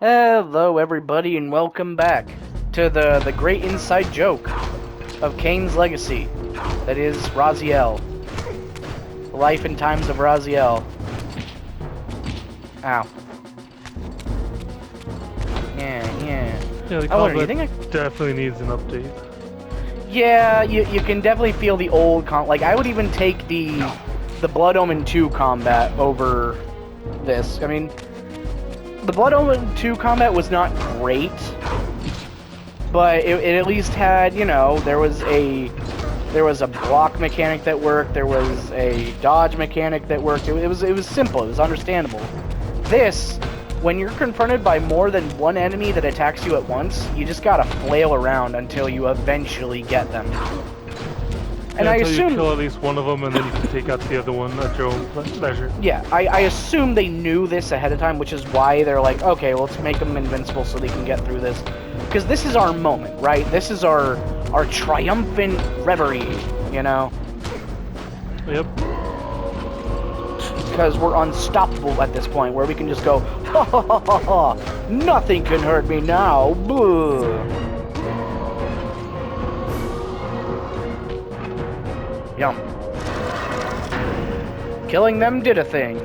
Hello, everybody, and welcome back to the great inside joke of Kain's legacy. That is Raziel. The life and times of Raziel. Ow. Yeah. Yeah, the combat definitely needs an update. Yeah, you can definitely feel the old like, I would even take the Blood Omen 2 combat over this. I mean, the Blood Omen 2 combat was not great, but it at least had, you know, there was a block mechanic that worked, there was a dodge mechanic that worked. It was simple, it was understandable. This, when you're confronted by more than one enemy that attacks you at once, you just gotta flail around until you eventually get them. And I assume you kill at least one of them, and then you can take out the other one at your own pleasure. Yeah, I assume they knew this ahead of time, which is why they're like, okay, well, let's make them invincible so they can get through this. Because this is our moment, right? This is our triumphant reverie, you know? Yep. Because we're unstoppable at this point, where we can just go, ha ha ha ha ha, nothing can hurt me now, boo. Yum. Killing them did a thing.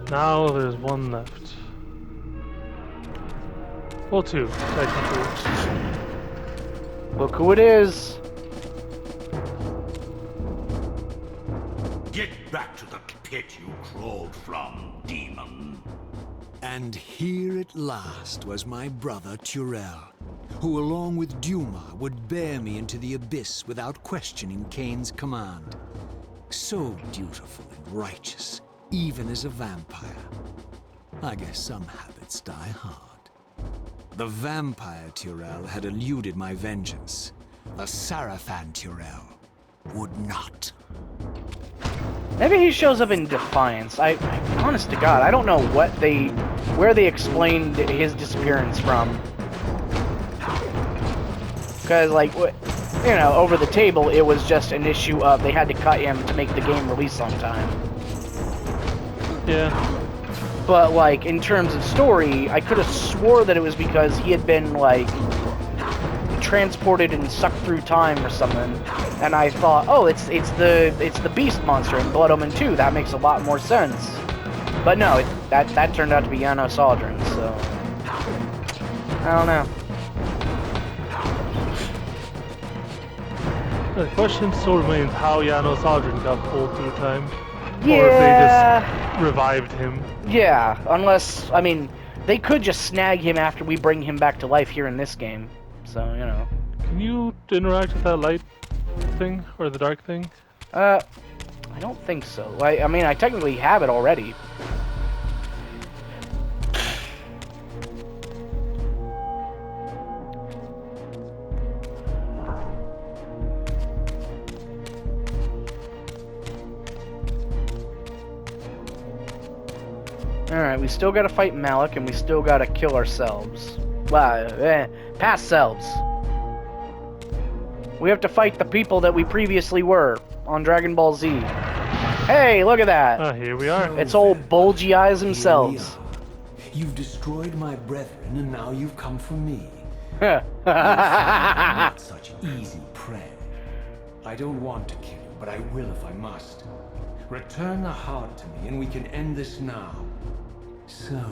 Now there's one left. Well, two, technically. Look who it is. Get back to the pit you crawled from, demon. And here at last was my brother Turel, who along with Duma would bear me into the abyss without questioning Kain's command. So dutiful and righteous, even as a vampire. I guess some habits die hard. The vampire Turel had eluded my vengeance. The Sarafan Turel would not. Maybe he shows up in Defiance. I honest to God, I don't know where they explained his disappearance from. Because, like, you know, over the table, it was just an issue of they had to cut him to make the game release on time. Yeah. But, like, in terms of story, I could have swore that it was because he had been, like, transported and sucked through time or something. And I thought, oh, it's the beast monster in Blood Omen 2. That makes a lot more sense. But no, that turned out to be Janos Aldrin, so I don't know. The question still remains how Janos Aldrin got pulled through time. Yeah. Or if they just revived him. Yeah, unless, I mean, they could just snag him after we bring him back to life here in this game. So, you know. Can you interact with that light thing? Or the dark thing? I don't think so. I mean, I technically have it already. Alright, we still gotta fight Malik, and we still gotta kill ourselves. Past selves. We have to fight the people that we previously were on Dragon Ball Z. Hey, look at that! Ah, here we are. It's old bulgy eyes themselves. You've destroyed my brethren, and now you've come for me. Not Such easy prey. I don't want to kill you, but I will if I must. Return the heart to me, and we can end this now. So,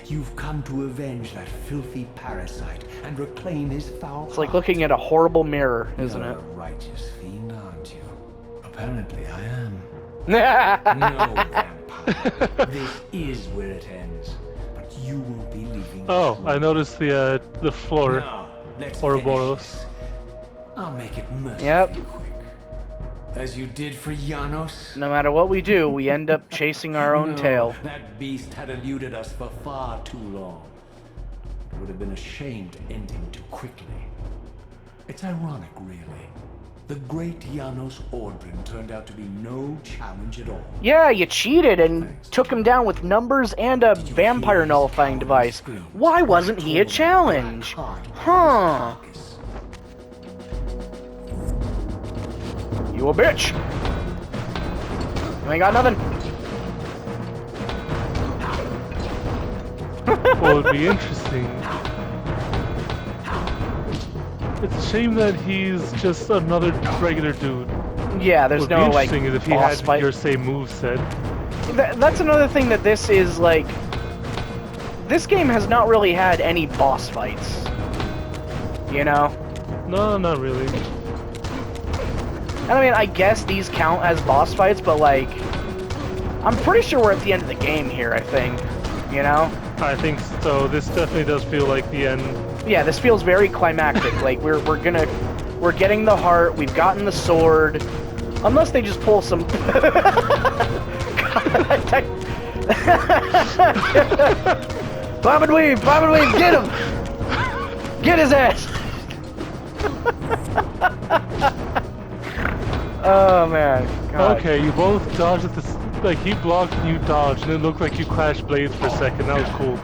you've come to avenge that filthy parasite and reclaim his foul It's like looking at a horrible mirror, isn't You're it? a righteous fiend, aren't you? Apparently I am. No, vampire. This is where it ends. But you won't be leaving. Oh, I noticed the floor. Now, let's Ouroboros. finish this. I'll make it mercifully Yep. quick. As you did for Janos. No matter what we do, we end up chasing our own tail. That beast had eluded us for far too long. It would have been a shame to end him too quickly. It's ironic, really. The great Janos Aldrin turned out to be no challenge at all. Yeah, you cheated and took him down with numbers and a vampire nullifying device. Why wasn't he a challenge? Huh. You a bitch. You ain't got nothing. what would be interesting. It's a shame that he's just another regular dude. Yeah, there's What would no be like interesting is if he boss had fight. your same moveset. That's another thing that this is like. This game has not really had any boss fights. You know? No, not really. And I mean, I guess these count as boss fights, but like, I'm pretty sure we're at the end of the game here, I think. You know? I think so. This definitely does feel like the end. Yeah, this feels very climactic. Like, we're getting the heart, we've gotten the sword. Unless they just pull some... Bob and weave, get him! Get his ass! Oh man, God. Okay, you both dodged at this. Like, he blocked and you dodged, and it looked like you clashed blades for a second. That was cool.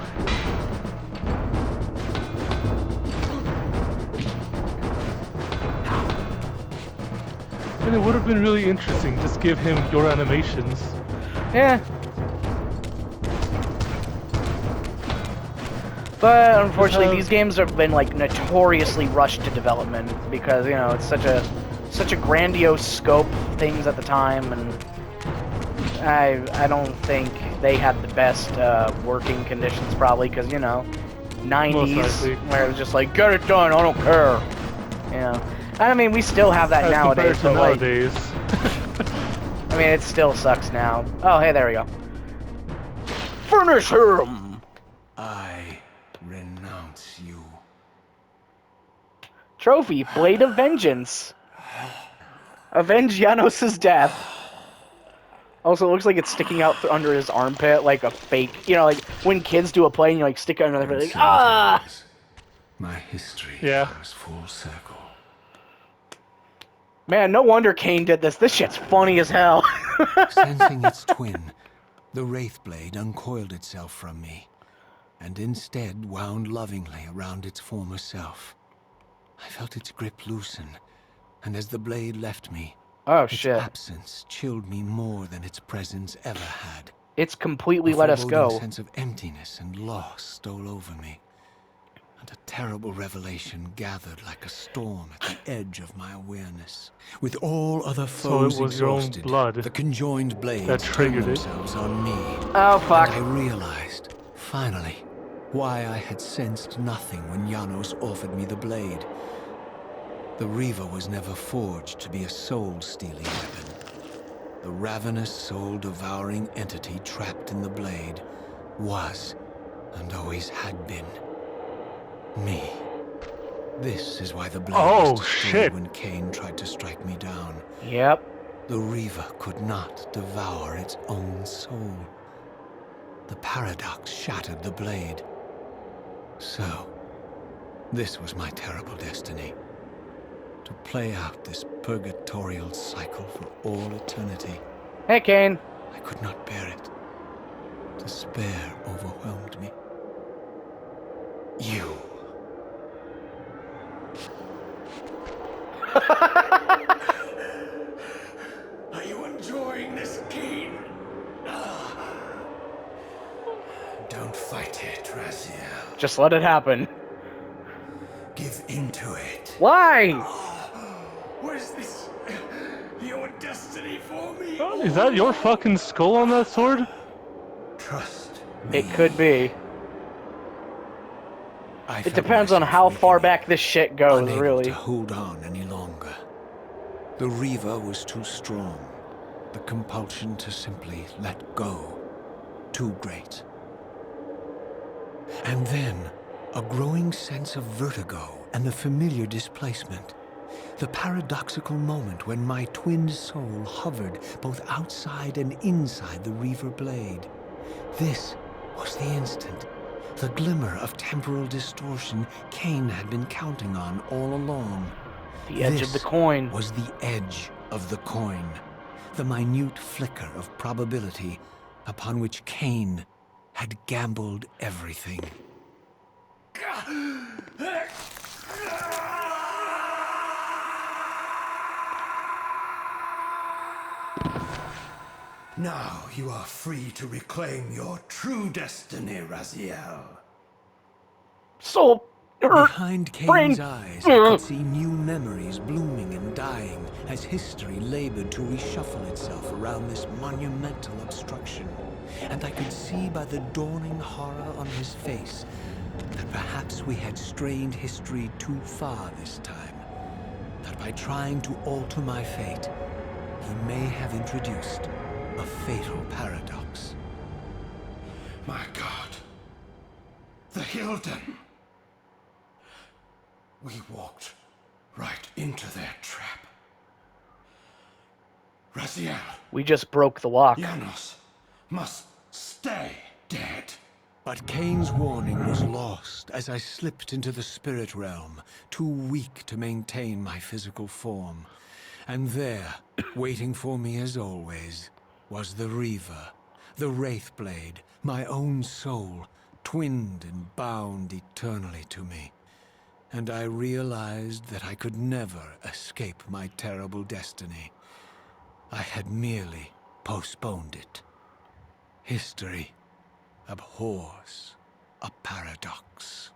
And it would have been really interesting, just give him your animations. Yeah. But unfortunately, these games have been like notoriously rushed to development because you know it's such a grandiose scope of things at the time, and I don't think they had the best working conditions probably because you know 90s where it was just like get it done, I don't care, you know. I mean we still have that nowadays, but like, I mean it still sucks now. Oh hey, there we go. Furnish him. I renounce you. Trophy, Blade of Vengeance. Avenge Janos' death. Also, it looks like it's sticking out under his armpit like a fake, you know, like when kids do a play and you like stick it under their like, ah! My history Yeah. comes full circle. Man, no wonder Kain did this. This shit's funny as hell. Sensing its twin, the Wraith Blade uncoiled itself from me, and instead wound lovingly around its former self. I felt its grip loosen, and as the blade left me, Oh its shit. absence chilled me more than its presence ever had. It's completely A let us foreboding go. sense of emptiness and loss stole over me, and a terrible revelation gathered like a storm at the edge of my awareness. With all other foes So it was your own exhausted, blood the conjoined blades that triggered turned it. themselves on me. Oh fuck. And I realized, finally, why I had sensed nothing when Janos offered me the blade. The Reaver was never forged to be a soul-stealing weapon. The ravenous, soul-devouring entity trapped in the blade was, and always had been, me. This is why the blade was destroyed shit. when Kain tried to strike me down. Yep. The Reaver could not devour its own soul. The paradox shattered the blade. So, this was my terrible destiny. To play out this purgatorial cycle for all eternity. Hey Kain. I could not bear it. Despair overwhelmed me. You. Are you enjoying this, Kain? Don't fight it, Raziel. Just let it happen. Give into it. Why? Was this your destiny for me? Is that your fucking skull on that sword? Trust It could be. I It felt depends on myself how far weakening, back this shit goes, unable really. to hold on any longer. The Reaver was too strong. The compulsion to simply let go, too great. And then, a growing sense of vertigo and the familiar displacement. The paradoxical moment when my twin soul hovered both outside and inside the Reaver blade. This was the instant. The glimmer of temporal distortion Kain had been counting on all along. The edge of the coin. Was the edge of the coin. The minute flicker of probability upon which Kain had gambled everything. Now you are free to reclaim your true destiny, Raziel. soul, hurt, Behind Kain's brain. eyes, I could see new memories blooming and dying as history labored to reshuffle itself around this monumental obstruction. And I could see by the dawning horror on his face that perhaps we had strained history too far this time. That by trying to alter my fate, he may have introduced a fatal paradox. My God. The Hilden. We walked right into their trap. Raziel, We just broke the lock. Janos must stay dead. But Kain's warning was lost as I slipped into the spirit realm, too weak to maintain my physical form. And there, waiting for me as always, was the Reaver, the Wraithblade, my own soul, twinned and bound eternally to me. And I realized that I could never escape my terrible destiny. I had merely postponed it. History abhors a paradox.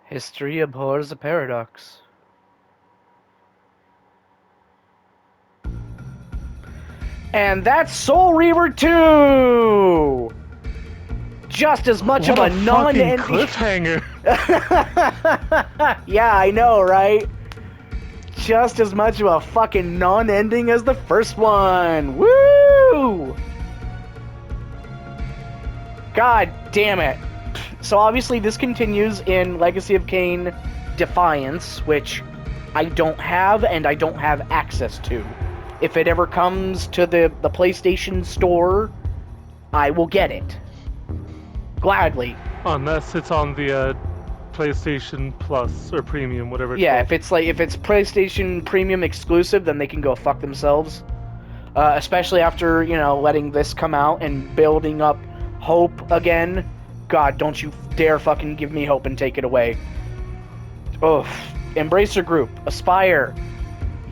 History abhors a paradox. And that's Soul Reaver 2! Just as much What of a non-ending cliffhanger. Yeah, I know, right? Just as much of a fucking non-ending as the first one. Woo! God damn it. So obviously this continues in Legacy of Kain Defiance, which I don't have and I don't have access to. If it ever comes to the PlayStation Store, I will get it. Gladly. Unless it's on the PlayStation Plus or Premium, whatever it's Yeah, called. if it's PlayStation Premium exclusive, then they can go fuck themselves. Especially after, you know, letting this come out and building up hope again. God, don't you dare fucking give me hope and take it away. Ugh. Embracer Group, Aspire,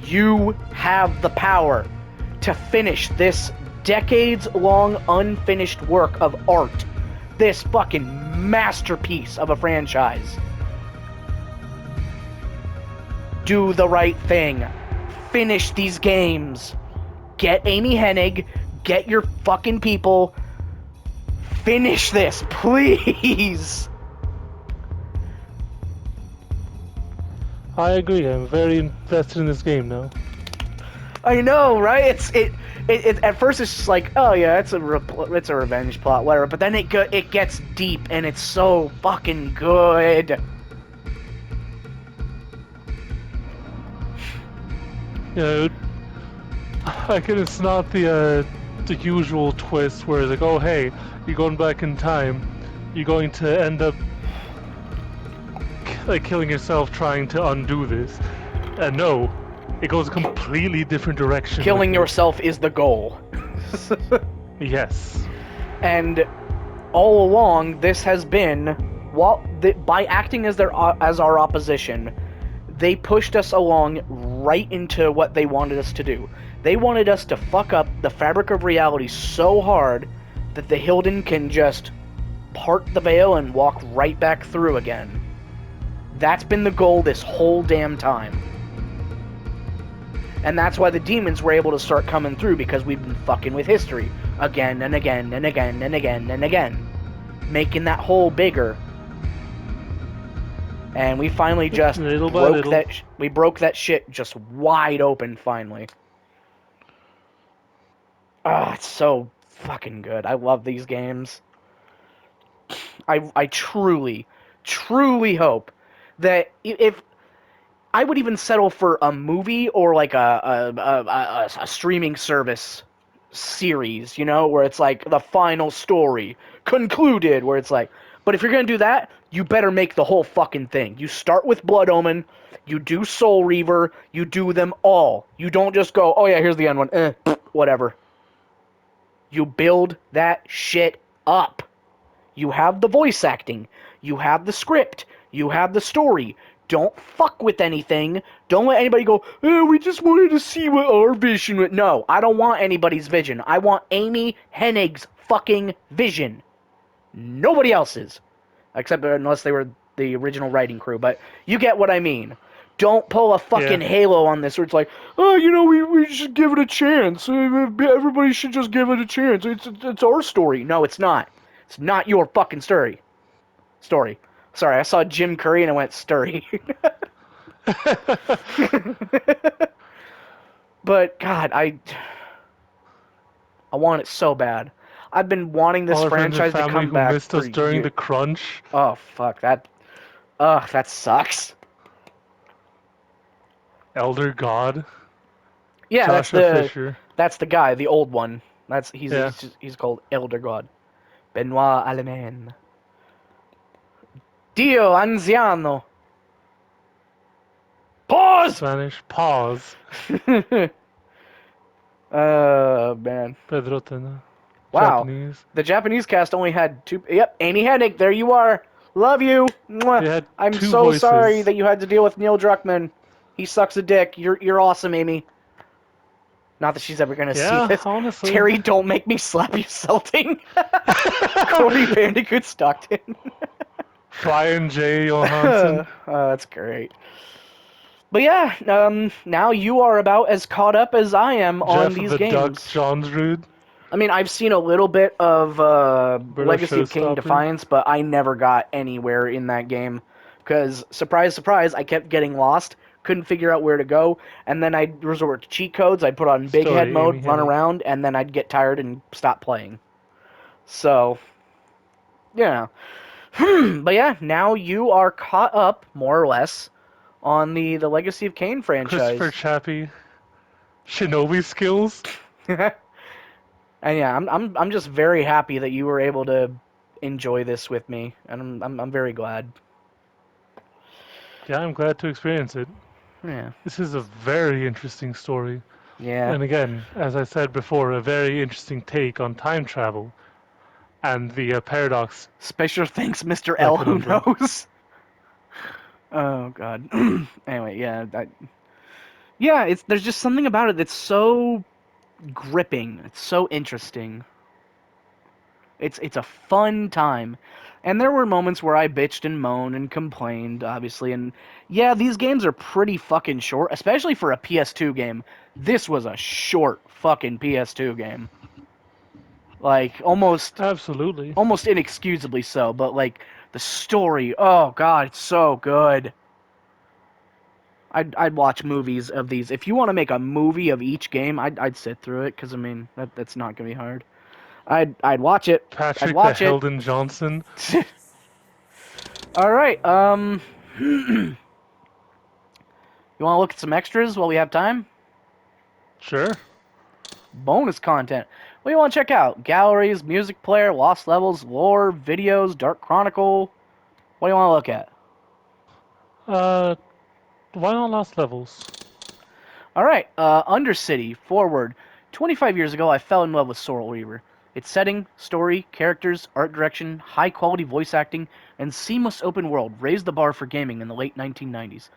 you have the power to finish this decades-long unfinished work of art. This fucking masterpiece of a franchise. Do the right thing. Finish these games. Get Amy Hennig. Get your fucking people. Finish this, please. I agree. I'm very invested in this game now. I know, right? It at first it's just like, oh yeah, it's a revenge plot, whatever. But then it gets deep and it's so fucking good. You know, like it's not the usual twist where it's like, oh hey, you're going back in time, you're going to end up like killing yourself trying to undo this. No, it goes a completely different direction. Killing yourself is the goal. Yes. And all along, this has been, by acting as our opposition, they pushed us along right into what they wanted us to do. They wanted us to fuck up the fabric of reality so hard that the Hilden can just part the veil and walk right back through again. That's been the goal this whole damn time. And that's why the demons were able to start coming through, because we've been fucking with history again and again and again and again and again, making that hole bigger. And we finally just broke that shit just wide open finally. Ah, it's so fucking good. I love these games. I truly, truly hope that if I would even settle for a movie or like a streaming service series, you know, where it's like the final story concluded, where it's like, but if you're gonna do that, you better make the whole fucking thing. You start with Blood Omen, you do Soul Reaver, you do them all. You don't just go, oh yeah, here's the end one, whatever. You build that shit up. You have the voice acting, you have the script, you have the story. don't fuck with anything. Don't let anybody go, oh, we just wanted to see what our vision was. No, I don't want anybody's vision. I want Amy Hennig's fucking vision. Nobody else's. Except unless they were the original writing crew, but you get what I mean. Don't pull a fucking Halo on this where it's like, oh, we should give it a chance. Everybody should just give it a chance. It's our story. No, it's not. It's not your fucking story. Sorry, I saw Jim Curry and I went story. But God, I want it so bad. I've been wanting this All our friends and franchise to family come who back missed for us during years. the crunch. Oh fuck that. Ugh, that sucks. Elder God. Yeah, Joshua Fisher. that's the guy, the old one. Yeah. He's called Elder God. Benoit Allemagne. Dio Anziano. Pause. Spanish. Pause. Man. Pedro Tena. Wow. Japanese. The Japanese cast only had 2. Yep, Amy Hennig, there you are. Love you. Mwah. They had I'm 2 so voices. sorry that you had to deal with Neil Druckmann. He sucks a dick. You're awesome, Amy. Not that she's ever gonna see this. Honestly. Terry, don't make me slap you, Salting. Cody Bandicoot Stockton. Brian J. Johansson. That's great. But yeah, now you are about as caught up as I am on Jeff these the games. Duck Johnsrud. I mean, I've seen a little bit of Legacy of Kain Showstopper. Defiance, but I never got anywhere in that game. Because, surprise, surprise, I kept getting lost, couldn't figure out where to go, and then I'd resort to cheat codes, I'd put on big Story, head mode, Amy run Hennig. around, and then I'd get tired and stop playing. So, yeah. But yeah, now you are caught up, more or less, on the Legacy of Kain franchise. Christopher Chappie. Shinobi skills. And yeah, I'm just very happy that you were able to enjoy this with me, and I'm very glad. Yeah, I'm glad to experience it. Yeah. This is a very interesting story. Yeah. And again, as I said before, a very interesting take on time travel and the paradox. Special thanks, Mr. L. Who conundrum. knows? Oh God. Anyway, yeah, there's just something about it that's so gripping. It's so interesting. It's a fun time. And there were moments where I bitched and moaned and complained, obviously, and yeah, these games are pretty fucking short, especially for a PS2 game. This was a short fucking PS2 game. Like, almost Absolutely. inexcusably so, but like, the story, oh god, it's so good. I'd watch movies of these. If you want to make a movie of each game, I'd sit through it, because, I mean, that's not going to be hard. I'd watch it. Patrick I'd watch the it. Heldon Johnson. Alright, you want to look at some extras while we have time? Sure. Bonus content. What do you want to check out? Galleries, music player, lost levels, lore, videos, Dark Chronicle. What do you want to look at? Why not Lost Levels? Alright, Undercity, forward. 25 years ago, I fell in love with Soul Reaver. Its setting, story, characters, art direction, high-quality voice acting, and seamless open world raised the bar for gaming in the late 1990s.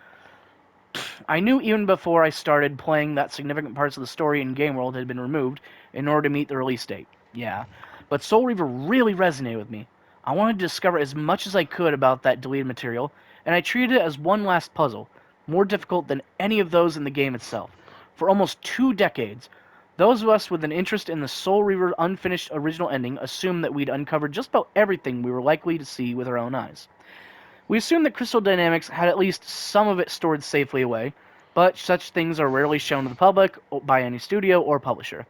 I knew even before I started playing that significant parts of the story and game world had been removed in order to meet the release date. Yeah, but Soul Reaver really resonated with me. I wanted to discover as much as I could about that deleted material, and I treated it as one last puzzle, more difficult than any of those in the game itself. For almost 2 decades, those of us with an interest in the Soul Reaver unfinished original ending assumed that we'd uncovered just about everything we were likely to see with our own eyes. We assumed that Crystal Dynamics had at least some of it stored safely away, but such things are rarely shown to the public by any studio or publisher.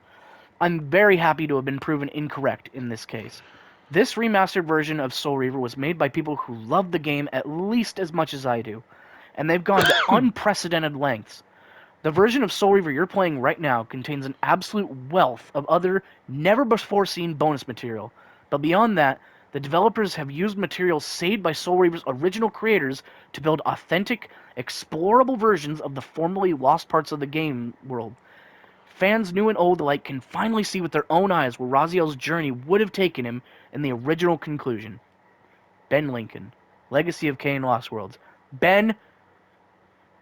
I'm very happy to have been proven incorrect in this case. This remastered version of Soul Reaver was made by people who love the game at least as much as I do, and they've gone to unprecedented lengths. The version of Soul Reaver you're playing right now contains an absolute wealth of other, never-before-seen bonus material, but beyond that, the developers have used material saved by Soul Reaver's original creators to build authentic, explorable versions of the formerly lost parts of the game world. Fans new and old alike can finally see with their own eyes where Raziel's journey would have taken him in the original conclusion. Ben Lincoln, Legacy of Kain Lost Worlds. Ben,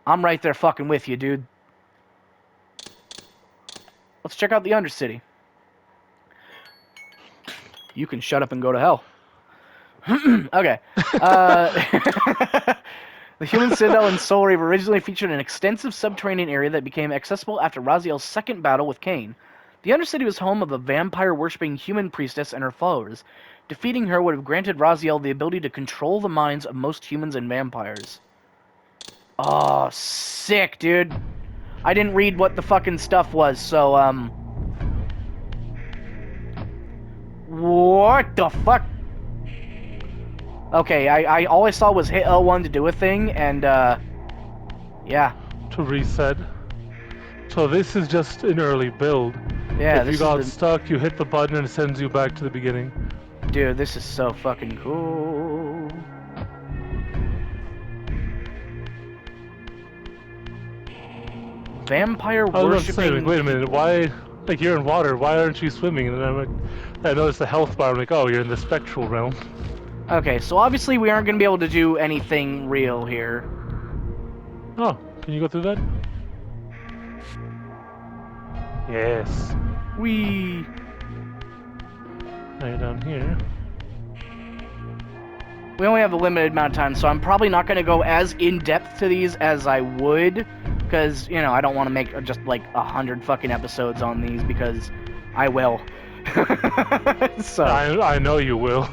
I'm right there fucking with you, dude. Let's check out the Undercity. You can shut up and go to hell. Okay. The human citadel in Soul Reaver originally featured an extensive subterranean area that became accessible after Raziel's second battle with Kain. The Undercity was home of a vampire-worshipping human priestess and her followers. Defeating her would have granted Raziel the ability to control the minds of most humans and vampires. Oh, sick, dude. I didn't read what the fucking stuff was, so, What the fuck? Okay, I all I saw was hit L1 to do a thing, and, yeah. To reset. So this is just an early build. Yeah, If you got stuck, you hit the button and it sends you back to the beginning. Dude, this is so fucking cool. Vampire I was worshipping. saying, like, wait a minute, why? Like, you're in water, why aren't you swimming? And then I'm like, I noticed the health bar, I'm like, oh, you're in the spectral realm. Okay, so obviously we aren't going to be able to do anything real here. Oh, can you go through that? Yes. We. Now you're down here. We only have a limited amount of time, so I'm probably not going to go as in-depth to these as I would, because, you know, I don't want to make just, like, 100 fucking episodes on these, because I will. So, I know you will.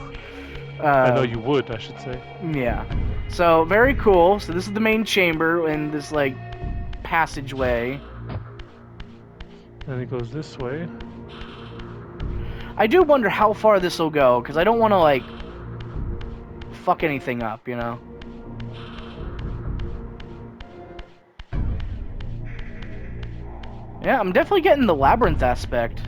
I know you would, I should say. Yeah. So, very cool. So this is the main chamber in this, like, passageway. And it goes this way. I do wonder how far this will go, because I don't want to, like, fuck anything up, you know? Yeah, I'm definitely getting the labyrinth aspect.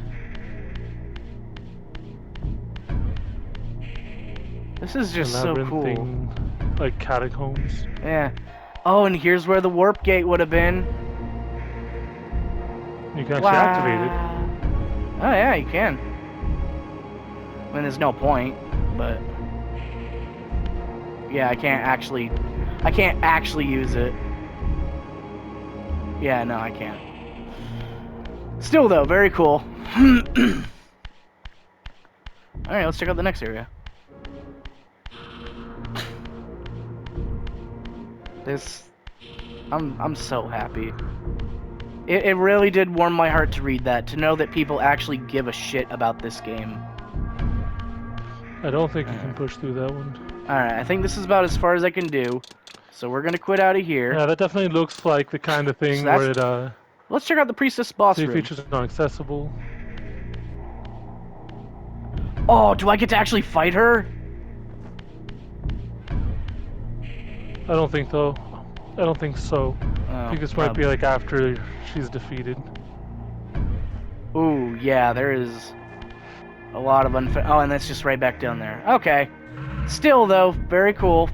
This is just so cool. Like catacombs. Yeah. Oh, and here's where the warp gate would have been. You can actually activate it. Oh yeah, you can. I mean, there's no point, but yeah, I can't actually use it. Yeah, no, I can't. Still though, very cool. Alright, let's check out the next area. I'm so happy. It really did warm my heart to read that, to know that people actually give a shit about this game. I don't think you can push through that one. Alright, I think this is about as far as I can do. So we're gonna quit out of here. Yeah, that definitely looks like the kind of thing where it, Let's check out the Priestess boss room. features are not accessible. Oh, do I get to actually fight her? I don't think so. I don't think so. I think this might be like after she's defeated. Ooh, yeah, there is a lot of oh, and that's just right back down there. Okay. Still, though, very cool.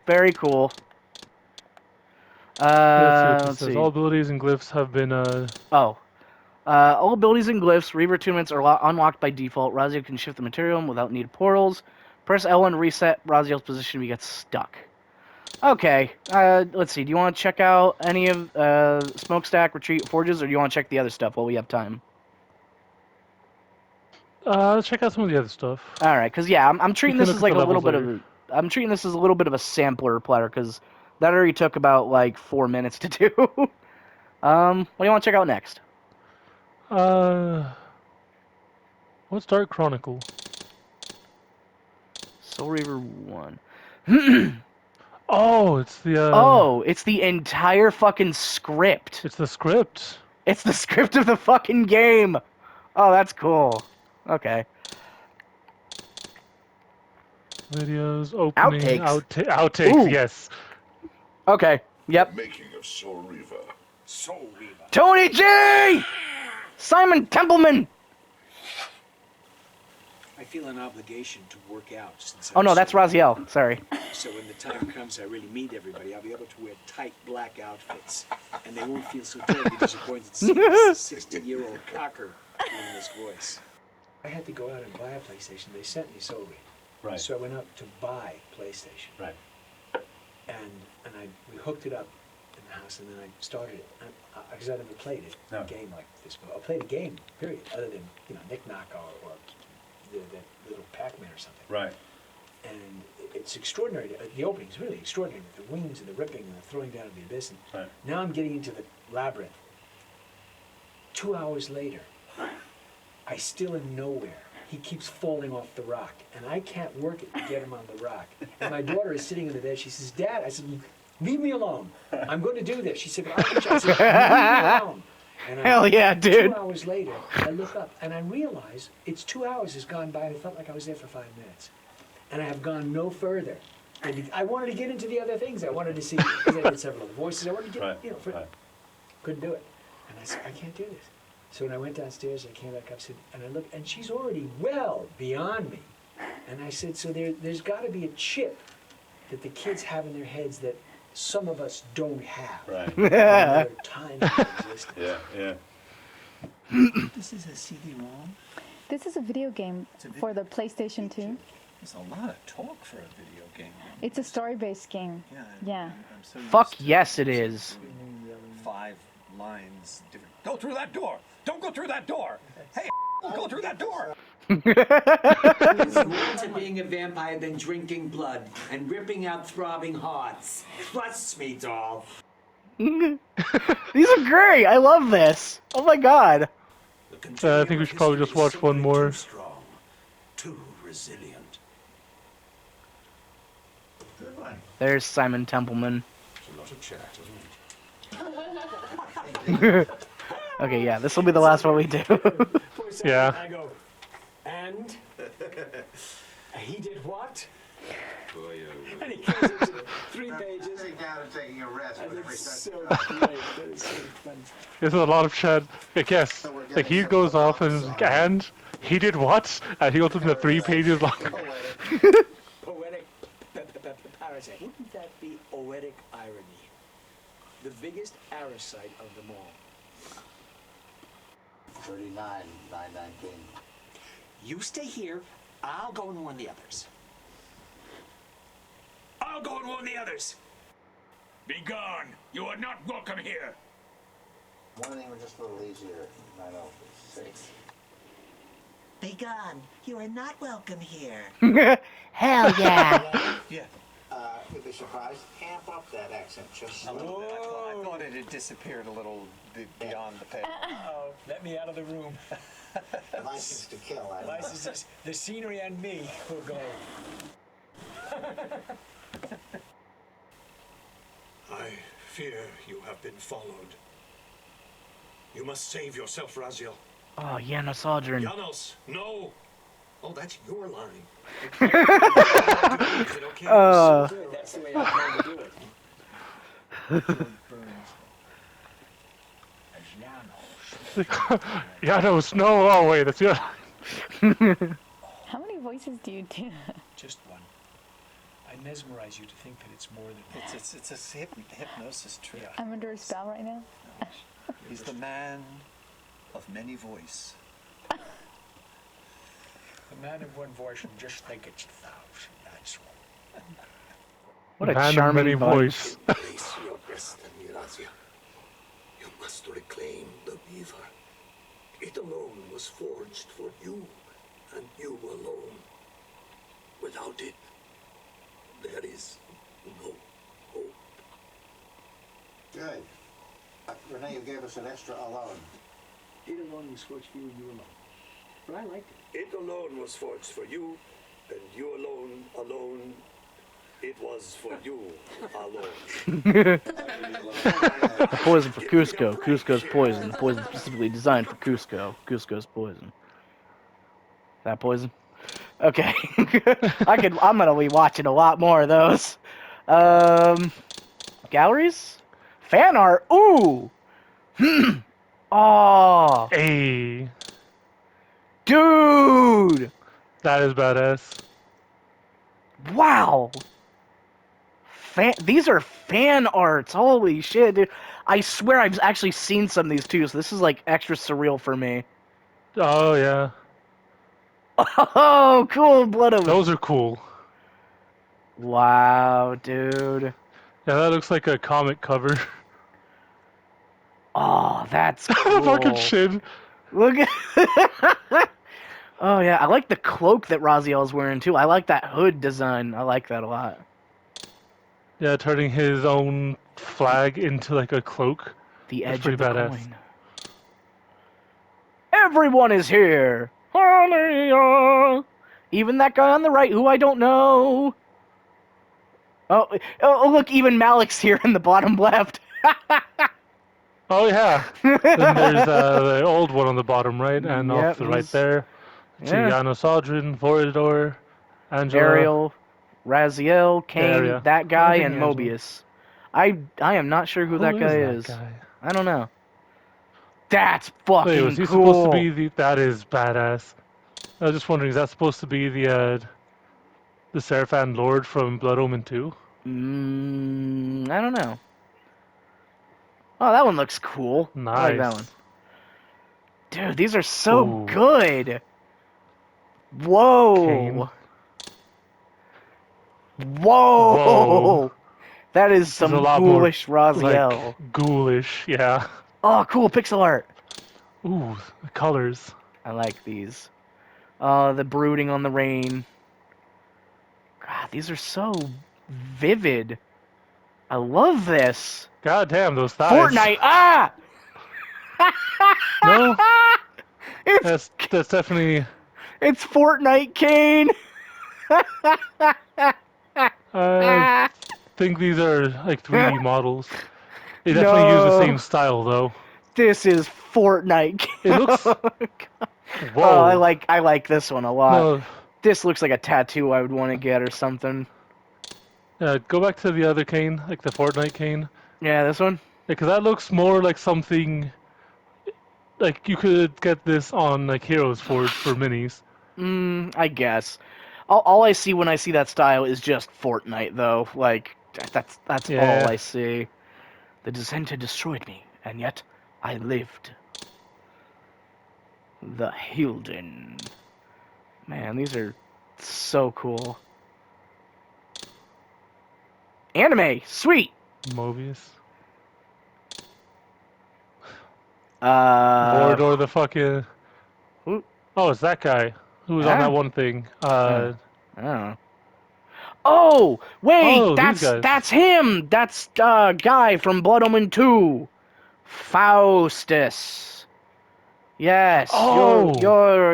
Very cool. Let's see. All abilities and glyphs have been, all abilities and glyphs, Reaver attunements are unlocked by default. Raziel can shift the material without need of portals. Press L1 to reset Raziel's position if you get stuck. Okay, let's see. Do you want to check out any of Smokestack, Retreat, Forges, or do you want to check the other stuff while we have time? let's check out some of the other stuff. All right, because yeah, I'm treating this as like a little bit of I'm treating this as a little bit of a sampler platter because that already took about like 4 minutes to do. What do you want to check out next? What's Dark Chronicle? Soul Reaver 1. Oh, it's the Oh, it's the entire fucking script. It's the script. It's the script of the fucking game. Oh, that's cool. Okay. Videos, opening, outtakes, Ooh. yes. Okay, yep. Making of Soul Reaver. Soul Reaver. Tony G! Simon Templeman! I feel an obligation to work out since Oh no, that's Raziel. Sorry. So when the time comes I really meet everybody, I'll be able to wear tight black outfits. And they won't feel so terribly disappointed to see this 60-year-old cocker doing this voice. I had to go out and buy a PlayStation. They sent me Soul Reaver. Right. So I went out to buy PlayStation. Right. And we hooked it up and the house, and then I started it because I never played it, No. a game like this. I played a game, period, other than Knick Knock or the little Pac-Man or something. Right. And it's extraordinary. The opening is really extraordinary with the wings and the ripping and the throwing down of the abyss. And Right. now I'm getting into the labyrinth. 2 hours later, I still am nowhere. He keeps falling off the rock, and I can't work it to get him on the rock. And my daughter is sitting in the bed. She says, "Dad," I said, "leave me alone. I'm going to do this." She said, "I said, leave me alone." And Hell yeah, dude. 2 hours later, I look up, and I realize it's 2 hours has gone by, and it felt like I was there for 5 minutes. And I have gone no further. And I wanted to get into the other things. I wanted to see, because I did several other voices. I wanted to get, Right. Right. couldn't do it. And I said, I can't do this. So when I went downstairs, I came back up, and I looked, and she's already well beyond me. And I said, so there's got to be a chip that the kids have in their heads that some of us don't have. Right. There are times of existence. Yeah. Yeah. This is a CD-ROM. This is a video game for the PlayStation 2. There's a lot of talk for a video game. It's a story-based game. Yeah. I'm so Fuck used to yes, it is. 5 lines. Different. Go through that door. Don't go through that door. Hey, go through that door. There's more to being a vampire than drinking blood and ripping out throbbing hearts. Trust me, doll. These are great. I love this. Oh my god. I think we should probably just watch one more. Too strong. Too resilient. Good one. There's Simon Templeman. It's a lot of chat, isn't it? Okay, yeah, this will be the last one we do. For a second, Yeah. I go, and he did what? And he goes into 3 pages. Sitting down and taking a rest. And whenever he it's starts- so great. That is so fun. There's a lot of chat. Like, yes, like he goes off and he did what? And he goes into 3 pages long. Poetic parasite. Wouldn't that be poetic irony? The biggest parasite of them all. 39,919. You stay here. I'll go and warn the others. I'll go and warn the others. Be gone! You are not welcome here! One thing was just a little easier. 906. Be gone. You are not welcome here. Hell yeah. Yeah. You'd be surprised. Amp up that accent just A little bit. I thought it had disappeared a little beyond the page. Uh-oh. Let me out of the room. License to kill. I Licenses, the scenery and me will go. I fear you have been followed. You must save yourself, Raziel. Oh, Yana Sojourn. Janos, no! Oh, that's your line. Is it okay? That's the way I plan to do it. Yeah, no, snow. Oh wait, that's the How many voices do you do? Just one. I mesmerize you to think that it's more than that. It's a hypnosis trick. I'm under a spell right now. He's the man of many voice. The man of one voice and just think it's 1,000. That's all. What a man of charming many voice. Place your destiny, Razia. You must reclaim the Reaver. It alone was forged for you, and you alone. Without it, there is no hope. Good. Renee, you gave us an extra alone. It alone was forged for you and you alone. But I liked it. It alone was forged for you, and you alone, it was for you alone. Poison for Cusco. Cusco's poison. Poison specifically designed for Cusco. Cusco's poison. That poison? Okay. I'm gonna be watching a lot more of those. Galleries? Fan art? Ooh! Oh! Hey, Dude! that is badass. Wow! These are fan arts. Holy shit, dude. I swear I've actually seen some of these too, so this is like extra surreal for me. Oh yeah, Oh, cool, Blood Omen. those are cool. Wow, dude. Yeah, that looks like a comic cover. Oh, that's The cool. fucking shin. Look at. Oh yeah, I like the cloak that Raziel's wearing too. I like that hood design. I like that a lot. Yeah, turning his own flag into like a cloak. The That's edge pretty of the badass. coin. Everyone is here. Hallelujah. Even that guy on the right, who I don't know. Oh, look, even Malik's here in the bottom left. Oh yeah. Then there's the old one on the bottom right, and off Yep, to the right he's there. yeah. Janos Audrin, Vorador, Angela. Ariel, Raziel, There, Kain, yeah. that Oh, I guy, think and Angela. Mobius. I am not sure who that guy that is. guy? I don't know. That's Wait, was fucking he supposed to cool. be the? That is badass. I was just wondering, is that supposed to be the Seraphan Lord from Blood Omen 2? I don't know. Oh, that one looks cool. I like that one. Nice. Dude, these are so Ooh. good. Kain. Whoa. Whoa. Whoa. That is There's a some lot more, ghoulish Raziel. like, ghoulish, yeah. Oh, cool pixel art. Ooh, the colors. I like these. The brooding on the rain. God, these are so vivid. I love this. God damn, those thighs. Fortnite. Ah! No, It's that's definitely... it's Fortnite, Kane. I think these are, like, 3D models. They definitely use the No, same style, though. this is Fortnite. It looks... Oh, Whoa. I like this one a lot. No, This looks like a tattoo I would want to get or something. go back to the other Kain, like the Fortnite Kain. Yeah, this one. Because that looks more like something... Like, you could get this on, like, Heroes Forge for minis. I guess. All I see when I see that style is just Fortnite, though. Like that's all Yeah. I see. The Dissenter destroyed me, and yet I lived. The Hilden. Man, these are so cool. Anime, sweet. Mobius. Vorador the fucking... Who? Oh, it's that guy who was on Ah, that one thing. I don't know. Oh, wait, Oh, these guys. that's him. That's guy from Blood Omen 2. Faustus. Yes, Oh!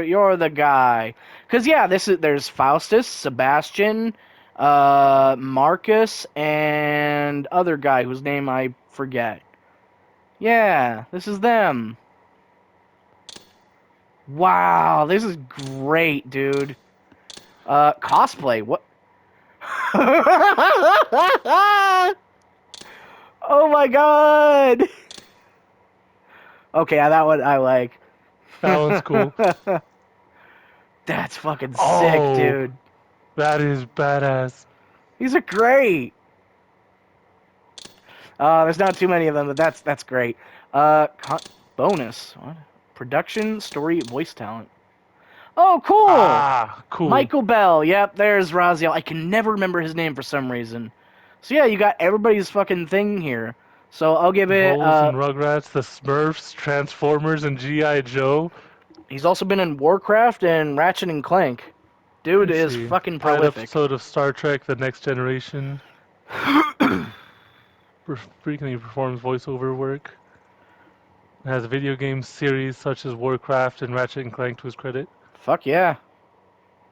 you're the guy. Cause yeah, there's Faustus, Sebastian, Marcus, and other guy whose name I forget. Yeah, this is them. Wow, this is great, dude. Cosplay. What? Oh my god. Okay, that one I like. That one's cool. That's fucking sick, Oh. dude. That is badass. These are great. There's not too many of them, but that's great. Bonus. What? Production, story, voice talent. Oh, cool. Ah, cool. Michael Bell. Yep, there's Raziel. I can never remember his name for some reason. So yeah, you got everybody's fucking thing here. So I'll give it. Moles and Rugrats, the Smurfs, Transformers, and G.I. Joe. He's also been in Warcraft and Ratchet and Clank. Dude Let's is see. fucking Pilot prolific. episode of Star Trek: The Next Generation. Frequently performs voiceover work. Has a video game series such as Warcraft and Ratchet and Clank to his credit. Fuck yeah.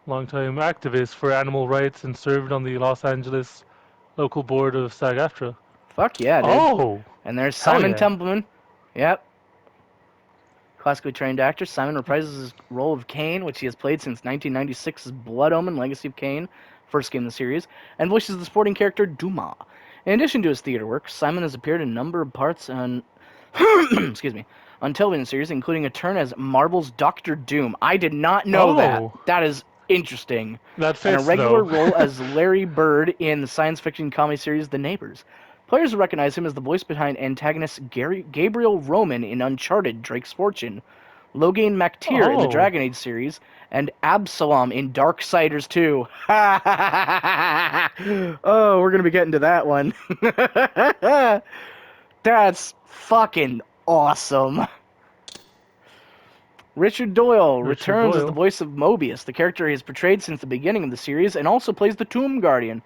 Longtime activist for animal rights and served on the Los Angeles local board of SAG-AFTRA. Fuck yeah, dude. Oh! And there's Hell Simon yeah. Templeman. Yep. Classically trained actor, Simon reprises his role of Kain, which he has played since 1996's Blood Omen: Legacy of Kain, first game in the series, and voices the supporting character Duma. In addition to his theater work, Simon has appeared in a number of parts on excuse me, on television series, including a turn as Marvel's Doctor Doom. I did not know that. That is interesting. That fits, and a regular though. role as Larry Bird in the science fiction comedy series The Neighbors. Players recognize him as the voice behind antagonist Gabriel Roman in Uncharted: Drake's Fortune, Logain Mactier in the Dragon Age series, and Absalom in Darksiders 2. Oh, we're going to be getting to that one. That's fucking awesome. Richard Doyle Richard returns as the Doyle. voice of Mobius, the character he has portrayed since the beginning of the series, and also plays the Tomb Guardian.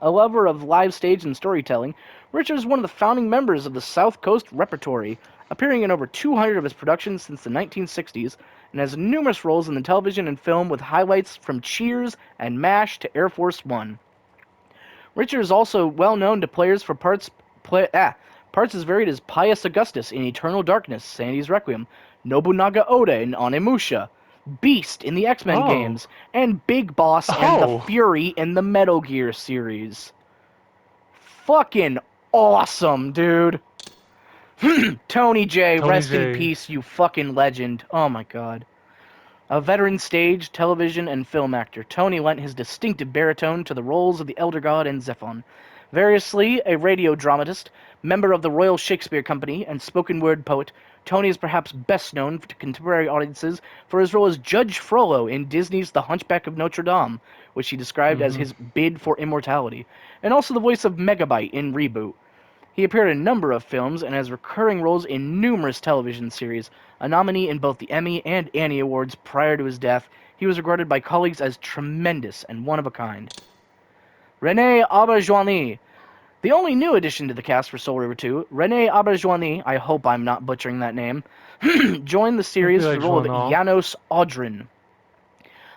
A lover of live stage and storytelling, Richard is one of the founding members of the South Coast Repertory, appearing in over 200 of his productions since the 1960s, and has numerous roles in the television and film with highlights from Cheers and MASH to Air Force One. Richard is also well known to players for parts as varied as Pius Augustus in Eternal Darkness, Sandy's Requiem, Nobunaga Oda in Onimusha, Beast in the X-Men Oh. games, and Big Boss and the Oh. Fury in the Metal Gear series. Fucking awesome, dude. Tony J, Tony rest in J. peace, you fucking legend. Oh my god. A veteran stage, television, and film actor, Tony lent his distinctive baritone to the roles of the Elder God and Zephon. Variously a radio dramatist, member of the Royal Shakespeare Company, and spoken word poet, Tony is perhaps best known to contemporary audiences for his role as Judge Frollo in Disney's The Hunchback of Notre Dame, which he described as his bid for immortality, and also the voice of Megabyte in Reboot. He appeared in a number of films and has recurring roles in numerous television series. A nominee in both the Emmy and Annie Awards prior to his death, he was regarded by colleagues as tremendous and one of a kind. René Auberjoigny. The only new addition to the cast for Soul River 2, René Auberjoigny, I hope I'm not butchering that name, joined the series for the role of Janos Audrin.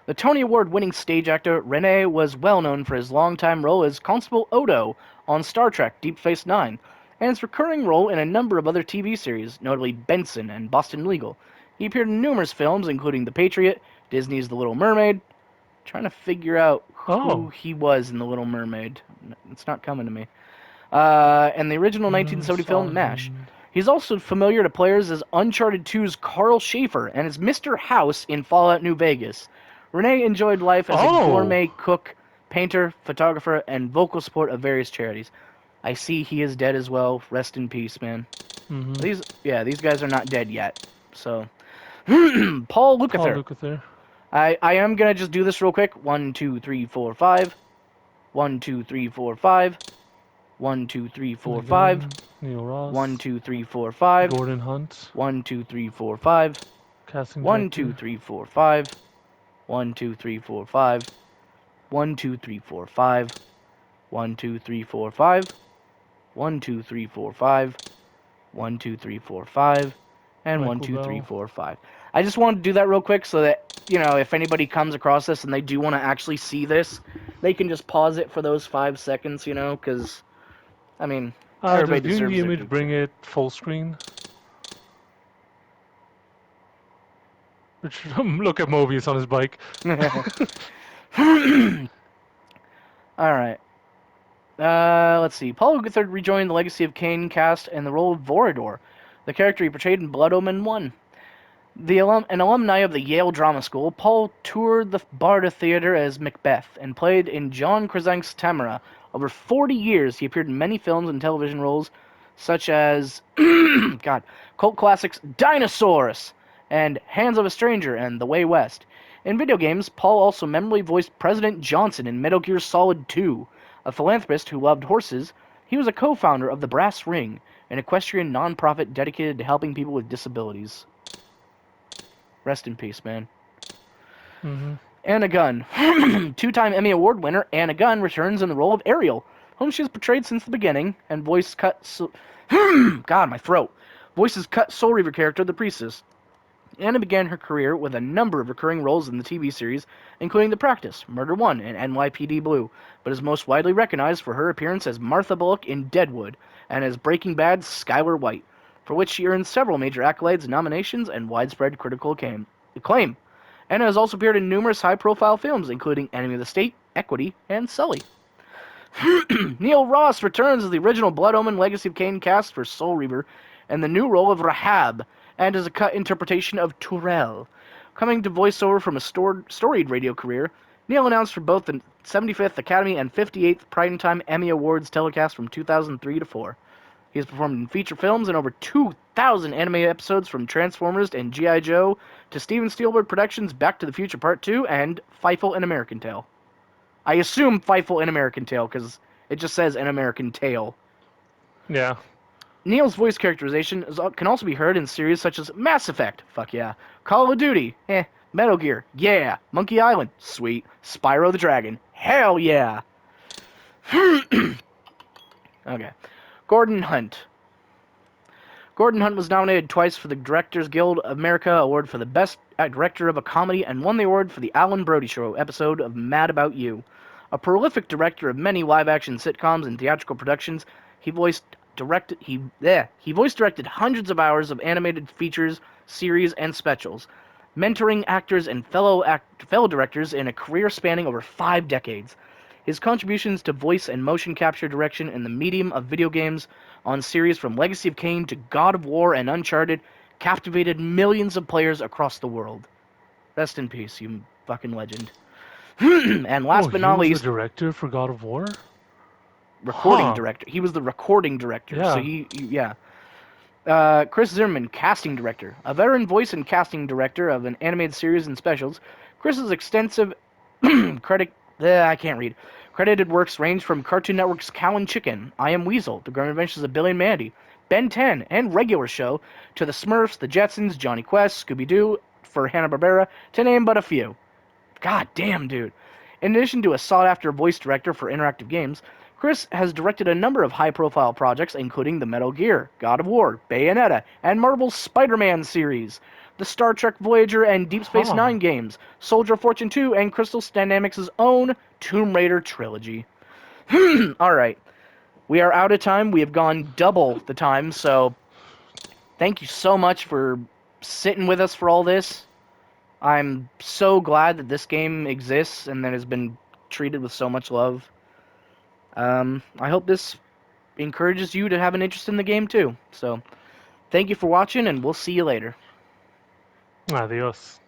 The Tony Award-winning stage actor René was well known for his longtime role as Constable Odo on Star Trek Deep Space Nine, and his recurring role in a number of other TV series, notably Benson and Boston Legal. He appeared in numerous films, including The Patriot, Disney's The Little Mermaid. Trying to figure out who he was in The Little Mermaid. It's not coming to me. And the original 1970 film MASH. He's also familiar to players as Uncharted 2's Carl Schaefer and as Mr. House in Fallout New Vegas. Renee enjoyed life as a gourmet cook, painter, photographer, and vocal support of various charities. I see he is dead as well. Rest in peace, man. These guys are not dead yet. So, Paul Lukather. I am gonna just do this real quick. 1, 2, 3, 4, 5. 1, 2, 3, 4, 5. 1, 2, 3, 4, 5. Neil Ross. 1, 2, 3, 4, 5. Gordon Hunt. 1, 2, 3, 4, 5. Casting 1, 2, 3, 4, 5. 1, 2, 3, 4, 5. 1, 2, 3, 4, 5. 1, 2, 3, 4, 5. 1, 2, 3, 4, 5. 1, 2, 3, 4, 5. And 1, 2, 3, 4, 5. I just wanted to do that real quick so that, you know, if anybody comes across this and they do want to actually see this, they can just pause it for those 5 seconds, you know, because, I mean, everybody does deserves viewing the their image bring it full screen? Look at Mobius on his bike. Alright. Let's see. Paul III rejoined the Legacy of Kain cast in the role of Vorador, the character he portrayed in Blood Omen 1. An alumni of the Yale Drama School, Paul toured the Barda Theater as Macbeth and played in John Cruikshank's Tamara. Over 40 years, he appeared in many films and television roles, such as cult classics Dinosaurs and Hands of a Stranger and The Way West. In video games, Paul also memorably voiced President Johnson in Metal Gear Solid 2. A philanthropist who loved horses, he was a co-founder of the Brass Ring, an equestrian non-profit dedicated to helping people with disabilities. Rest in peace, man. Anna Gunn. 2-time Emmy Award winner Anna Gunn returns in the role of Ariel, whom she has portrayed since the beginning, and voices cut Soul Reaver character, the Priestess. Anna began her career with a number of recurring roles in the TV series, including The Practice, Murder 1, and NYPD Blue, but is most widely recognized for her appearance as Martha Bullock in Deadwood, and as Breaking Bad's Skylar White, for which she earned several major accolades, nominations, and widespread critical acclaim. Anna has also appeared in numerous high-profile films, including Enemy of the State, Equity, and Sully. Neil Ross returns as the original Blood Omen Legacy of Kain cast for Soul Reaver, and the new role of Rahab, and as a cut interpretation of Turel. Coming to voiceover from a storied radio career, Neil announced for both the 75th Academy and 58th Primetime Emmy Awards telecast from 2003 to 4. He has performed in feature films in over 2,000 anime episodes, from Transformers and G.I. Joe to Steven Spielberg Productions' Back to the Future Part 2 and Fievel An American Tale. I assume Fievel An American Tale, because it just says An American Tale. Yeah. Neil's voice characterization can also be heard in series such as Mass Effect, fuck yeah, Call of Duty, Metal Gear, yeah, Monkey Island, sweet, Spyro the Dragon, hell yeah. Okay. Gordon Hunt. Gordon Hunt was nominated twice for the Directors Guild of America Award for the Best Director of a Comedy and won the award for the Alan Brody Show episode of Mad About You. A prolific director of many live-action sitcoms and theatrical productions, he voice directed hundreds of hours of animated features, series, and specials, mentoring actors and fellow directors in a career spanning over 5 decades. His contributions to voice and motion capture direction in the medium of video games on series from Legacy of Kain to God of War and Uncharted captivated millions of players across the world. Rest in peace, you fucking legend. And last but he not was the least, director for God of War? recording Huh. director. He was the recording director. Yeah. So yeah. Chris Zimmerman, casting director. A veteran voice and casting director of an animated series and specials, Chris's extensive I can't read. Credited works range from Cartoon Network's Cow and Chicken, I Am Weasel, The Grim Adventures of Billy and Mandy, Ben 10, and Regular Show, to The Smurfs, The Jetsons, Johnny Quest, Scooby-Doo, for Hanna-Barbera, to name but a few. God damn, dude. In addition to a sought-after voice director for interactive games, Chris has directed a number of high-profile projects, including the Metal Gear, God of War, Bayonetta, and Marvel's Spider-Man series, the Star Trek Voyager and Deep Space Nine games, Soldier of Fortune 2, and Crystal Dynamics' own Tomb Raider trilogy. Alright. We are out of time. We have gone double the time, so thank you so much for sitting with us for all this. I'm so glad that this game exists and that has been treated with so much love. I hope this encourages you to have an interest in the game too. So, thank you for watching, and we'll see you later. Adios.